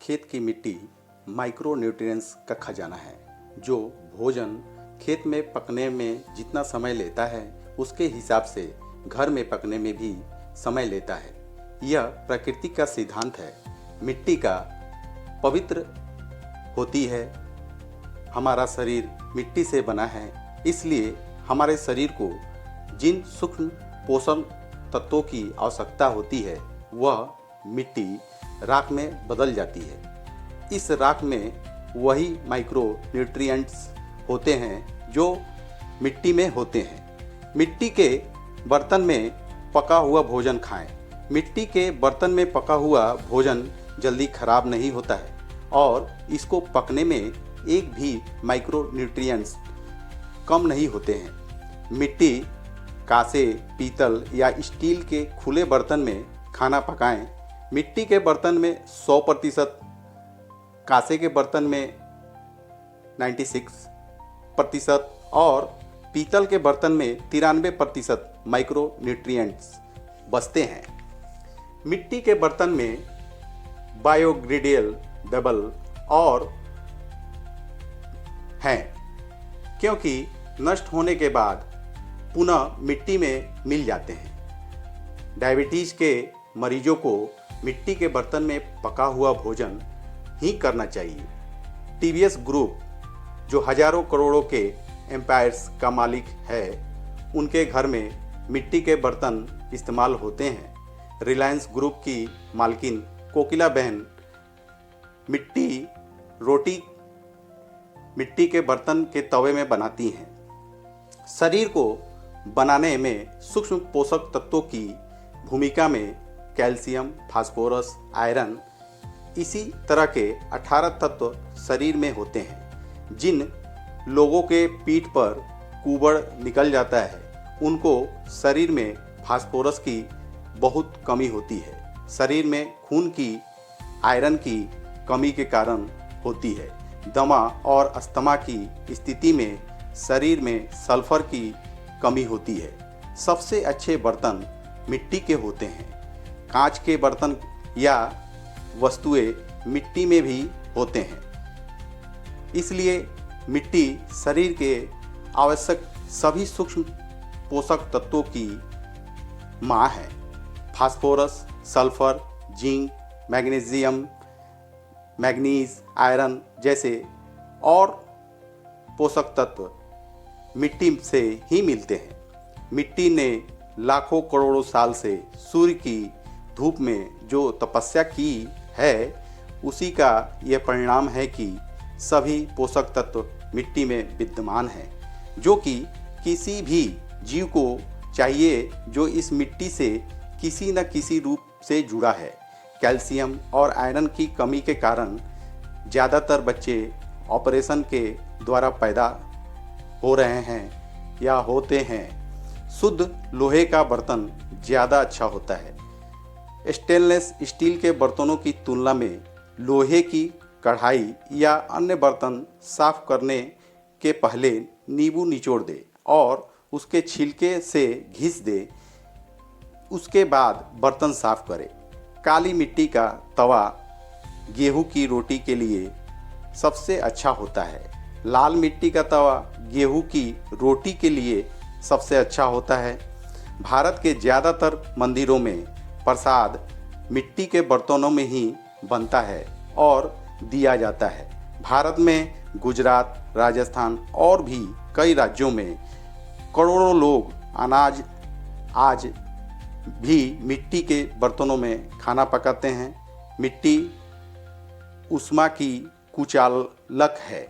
खेत की मिट्टी माइक्रो न्यूट्रिएंट्स का खजाना है जो भोजन खेत में पकने में जितना समय लेता है उसके हिसाब से घर में पकने में भी समय लेता है। यह प्रकृति का सिद्धांत है। मिट्टी का पवित्र होती है। हमारा शरीर मिट्टी से बना है, इसलिए हमारे शरीर को जिन सूक्ष्म पोषण तत्वों की आवश्यकता होती है वह मिट्टी राख में बदल जाती है। इस राख में वही माइक्रो न्यूट्रिएंट्स होते हैं जो मिट्टी में होते हैं। मिट्टी के बर्तन में पका हुआ भोजन खाएं। मिट्टी के बर्तन में पका हुआ भोजन जल्दी खराब नहीं होता है और इसको पकने में एक भी माइक्रो न्यूट्रिएंट्स कम नहीं होते हैं। मिट्टी, कांसे, पीतल या स्टील के खुले बर्तन में खाना पकाएं। मिट्टी के बर्तन में 100%, कांसे के बर्तन में 96% और पीतल के बर्तन में 93% माइक्रो न्यूट्रिएंट्स बचते हैं। मिट्टी के बर्तन में बायोडिग्रेडेबल और हैं क्योंकि नष्ट होने के बाद पुनः मिट्टी में मिल जाते हैं। डायबिटीज के मरीजों को मिट्टी के बर्तन में पका हुआ भोजन ही करना चाहिए। टीवीएस ग्रुप जो हजारों करोड़ों के एम्पायर्स का मालिक है, उनके घर में मिट्टी के बर्तन इस्तेमाल होते हैं। रिलायंस ग्रुप की मालकिन कोकिला बहन रोटी मिट्टी के बर्तन के तवे में बनाती हैं। शरीर को बनाने में सूक्ष्म पोषक तत्वों की भूमिका में कैल्शियम, फास्फोरस, आयरन, इसी तरह के 18 तत्व शरीर में होते हैं। जिन लोगों के पीठ पर कुबड़ निकल जाता है उनको शरीर में फास्फोरस की बहुत कमी होती है। शरीर में खून की आयरन की कमी के कारण होती है। दमा और अस्थमा की स्थिति में शरीर में सल्फर की कमी होती है। सबसे अच्छे बर्तन मिट्टी के होते हैं। कांच के बर्तन या वस्तुएं मिट्टी में भी होते हैं, इसलिए मिट्टी शरीर के आवश्यक सभी सूक्ष्म पोषक तत्वों की माँ है। Phosphorus, sulphur, zinc, magnesium, manganese, iron जैसे और पोषक तत्व मिट्टी से ही मिलते हैं। मिट्टी ने लाखों करोड़ों साल से सूर्य की धूप में जो तपस्या की है उसी का यह परिणाम है कि सभी पोषक तत्व मिट्टी में विद्यमान हैं, जो कि किसी भी जीव को चाहिए जो इस मिट्टी से किसी न किसी रूप से जुड़ा है। कैल्शियम और आयरन की कमी के कारण ज़्यादातर बच्चे ऑपरेशन के द्वारा पैदा हो रहे हैं या होते हैं। शुद्ध लोहे का बर्तन ज़्यादा अच्छा होता है। स्टेनलेस स्टील के बर्तनों की तुलना में लोहे की कढ़ाई या अन्य बर्तन साफ करने के पहले नींबू निचोड़ दे और उसके छिलके से घिस दे, उसके बाद बर्तन साफ करें। काली मिट्टी का तवा गेहूं की रोटी के लिए सबसे अच्छा होता है। लाल मिट्टी का तवा गेहूं की रोटी के लिए सबसे अच्छा होता है। भारत के ज़्यादातर मंदिरों में प्रसाद मिट्टी के बर्तनों में ही बनता है और दिया जाता है। भारत में गुजरात, राजस्थान और भी कई राज्यों में करोड़ों लोग आज भी मिट्टी के बर्तनों में खाना पकाते हैं। मिट्टी ऊष्मा की कुचालक है।